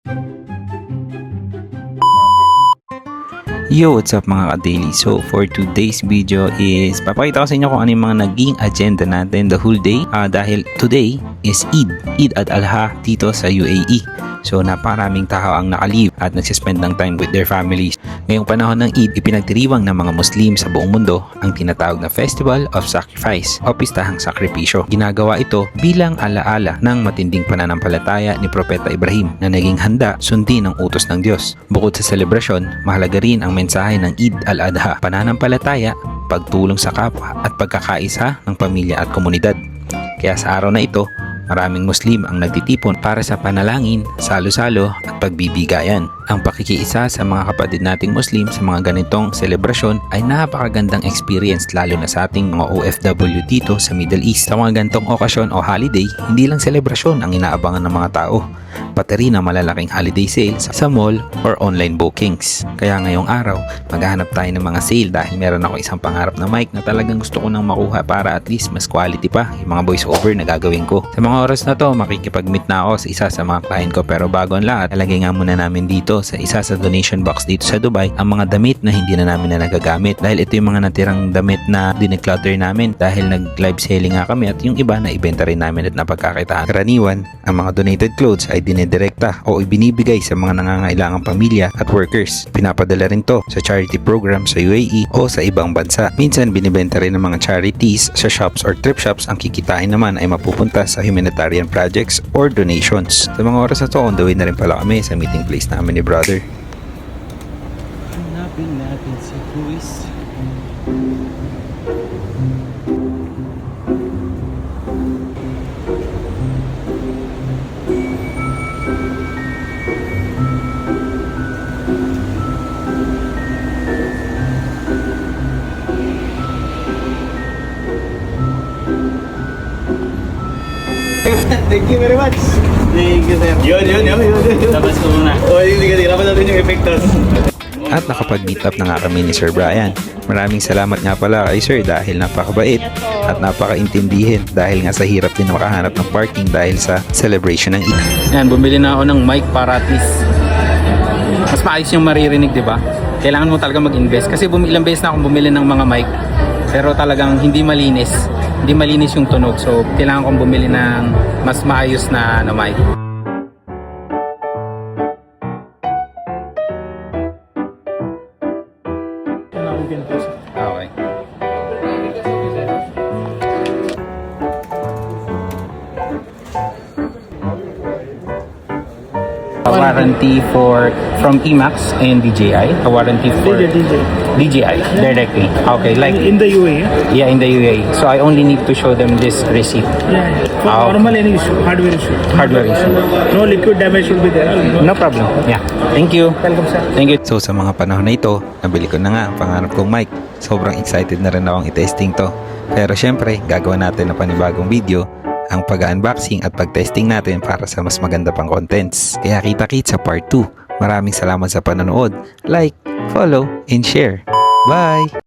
Yo, what's up mga ka-daily? So, for today's video is papakita ko sa inyo kung ano yung mga naging agenda natin the whole day dahil today is Eid al-Adha dito sa UAE. So, napakaraming tao ang nakalive at nagsispend ng time with their families. Ngayong panahon ng Eid, ipinagdiriwang ng mga Muslim sa buong mundo ang tinatawag na Festival of Sacrifice o Pistahang Sakripisyo. Ginagawa ito bilang alaala ng matinding pananampalataya ni Propeta Ibrahim na naging handa sundin ang utos ng Diyos. Bukod sa selebrasyon, mahalaga rin ang mensahe ng Eid al-Adha, pananampalataya, pagtulong sa kapwa at pagkakaisa ng pamilya at komunidad. Kaya sa araw na ito, maraming Muslim ang nagtitipon para sa panalangin, salo-salo at pagbibigayan. Ang pakikiisa sa mga kapatid nating Muslim sa mga ganitong selebrasyon ay napakagandang experience lalo na sa ating mga OFW dito sa Middle East. Sa mga ganitong okasyon o holiday, hindi lang selebrasyon ang inaabangan ng mga tao, pati rin ang malalaking holiday sales sa mall or online bookings. Kaya ngayong araw, maghahanap tayo ng mga sale dahil meron ako isang pangarap na mic na talagang gusto ko nang makuha para at least mas quality pa yung mga voice over na gagawin ko. Sa mga oras na to, makikipag-meet na ako sa isa sa mga client ko, pero bago ang lahat, talagay nga muna namin dito sa isa sa donation box dito sa Dubai ang mga damit na hindi na namin na nagagamit dahil ito yung mga natirang damit na dineclutter namin dahil nag-live selling nga kami at yung iba na ibenta rin namin at napagkakitaan. Karaniwan, ang mga donated clothes ay dinidirekta o ibinibigay sa mga nangangailangang pamilya at workers. Pinapadala rin to sa charity program sa UAE o sa ibang bansa. Minsan binibenta rin ng mga charities sa shops or thrift shops. Ang kikitain naman ay mapupunta sa humanitarian projects or donations. Sa mga oras na to, on the way na rin pala kami sa meeting place namin ni brother. Hanapin natin si Luis. Thank you very much. Thank you, sir. Yun. Labas ko muna. O, hindi ka natin yung epektos. At nakapag-meet up na nga kami ni Sir Brian. Maraming salamat nga pala kay Sir dahil napakabait at napakaintindihin dahil nga sa hirap din makahanap ng parking dahil sa celebration ng Eid. Yan, bumili na ako ng mic para at least mas maayos yung maririnig, di ba? Kailangan mo talaga mag-invest kasi ilang beses na akong bumili ng mga mic pero talagang hindi malinis yung tunog, so kailangan kong bumili ng mas maayos na mic. Okay. A warranty from Emax and DJI. A warranty for DJI directly. Okay, like in the UAE. yeah, in the UAE. So I only need to show them this receipt. Yeah. For normal any issue, hardware issue. Hardware issue. No liquid damage should be there. No problem. Yeah. Thank you. Welcome, sir. Thank you. So sa mga panahon na ito, nabili ko na nga ang pangarap kong mic. Sobrang excited na rin akong i-testing to. Pero syempre, gagawa natin ng panibagong video ang pag-unboxing at pag-testing natin para sa mas maganda pang contents. Kaya kita-kits sa part 2. Maraming salamat sa panonood. Like, follow, and share. Bye!